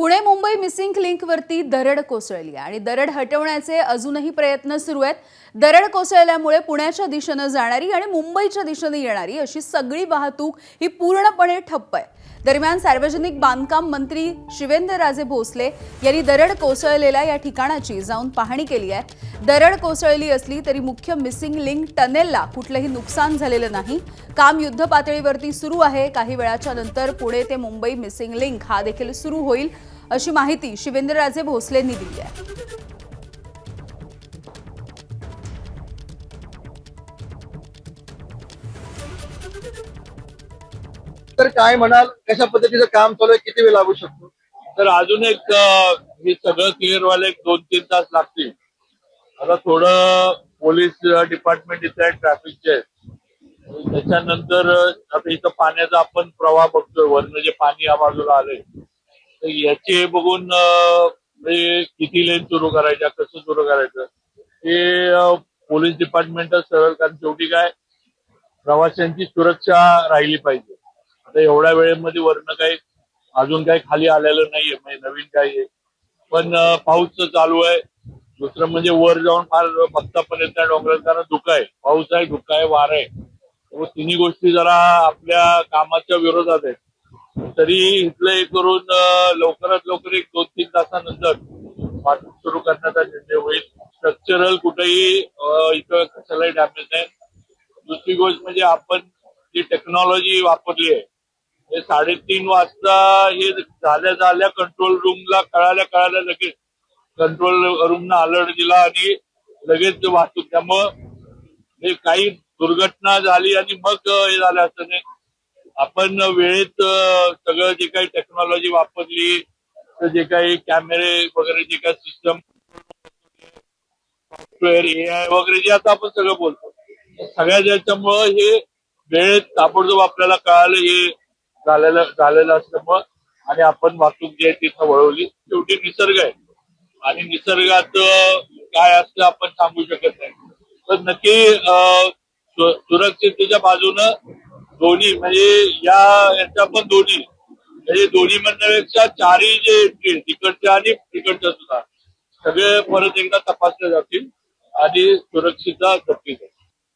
Pune Mumbai missing link वरती दरड कोसळली आणि दरड हटवण्याचे अजूनही प्रयत्न सुरू आहेत। दरड कोसळल्यामुळे पुण्याच्या दिशेने जाणारी आणि मुंबईच्या दिशेने येणारी अशी सगळी वाहतूक ही पूर्णपणे ठप्प आहे। दरम्यान सार्वजनिक बांधकाम मंत्री शिवेंद्रराजे भोसले यांनी दरड कोसळलेल्या या ठिकाणाची जाऊन पाहणी केली आहे। दरड कोसळली असली तरी मुख्य मिसिंग लिंक टनेलला कुठलेही नुकसान झालेलं नाही। काम युद्ध पातळीवरती सुरू आहे। काही वेळाच्या नंतर पुणे ते मुंबई मिसिंग लिंक हा देखील सुरू होईल अशी माहिती शिवेंद्रराजे भोसलेंनी दिली आहे। तर काय म्हणाल, कशा पद्धतीचं काम चालू आहे, किती वेळ लागू शकतो? तर अजून एक हे सगळं क्लिअर व्हायला एक 2-3 तास लागतील। आता थोडं पोलीस डिपार्टमेंट इथे आहे, ट्रॅफिकचे त्याच्यानंतर आता इथं पाण्याचा आपण प्रवाह बघतोय, वरनं जे पाणी या बाजूला आलंय तर याचे बघून म्हणजे किती लेन सुरू करायच्या, कसं सुरू करायचं हे पोलीस डिपार्टमेंटच सरळ, कारण शेवटी काय प्रवाशांची सुरक्षा राहिली पाहिजे। आता एवढ्या वेळेमध्ये वरनं काही अजून काही खाली आलेलं नाहीये, म्हणजे नवीन काही आहे, पण पाऊस चालू आहे। दुसरं म्हणजे वर जाऊन फार बघता पण येत नाही डोंगरात, कारण धुकं आहे, पाऊस आहे, धुकं आहे, वारं आहे, तिन्ही गोष्टी जरा आपल्या कामाच्या विरोधात आहेत। तरी इथलं हे करून लवकरात लवकर एक 2-3 तासानंतर वाहतूक सुरू करण्याचा निर्णय होईल। स्ट्रक्चरल कुठेही इथं कशालाही डॅमेज नाही। दुसरी गोष्ट म्हणजे आपण जी टेक्नॉलॉजी वापरली आहे, हे 3:30 वाजता हे झाल्या कंट्रोल रूमला कळाल्या लगेच कंट्रोल रूमनं अलर्ट दिला आणि लगेच वाहतूक, त्यामुळं हे काही दुर्घटना झाली आणि मग हे झालं असं नाही। आपण वेळेत सगळं जे काही टेक्नॉलॉजी वापरली, तर जे काही कॅमेरे वगैरे जे काही सिस्टम सॉफ्टवेअर AI वगैरे जे आता आपण सगळं बोलतो, सगळ्या ज्याच्यामुळं हे वेळेत ताबडतोब आपल्याला कळालं हे झालेलं असल्यामुळं आणि आपण वाहतूक जी आहे तिथं वळवली। शेवटी निसर्ग आहे आणि निसर्गात काय असतं आपण सांगू शकत नाही, तर नक्की सुरक्षिततेच्या बाजूनं दोन्ही म्हणजे याच्या पण दोन्ही म्हणजे दोन्ही म्हणण्यापेक्षा चारही जे तिकडच्या आणि तिकडच्या सुद्धा सगळे परत एकदा तपासले जातील आणि सुरक्षितता जपली जाईल।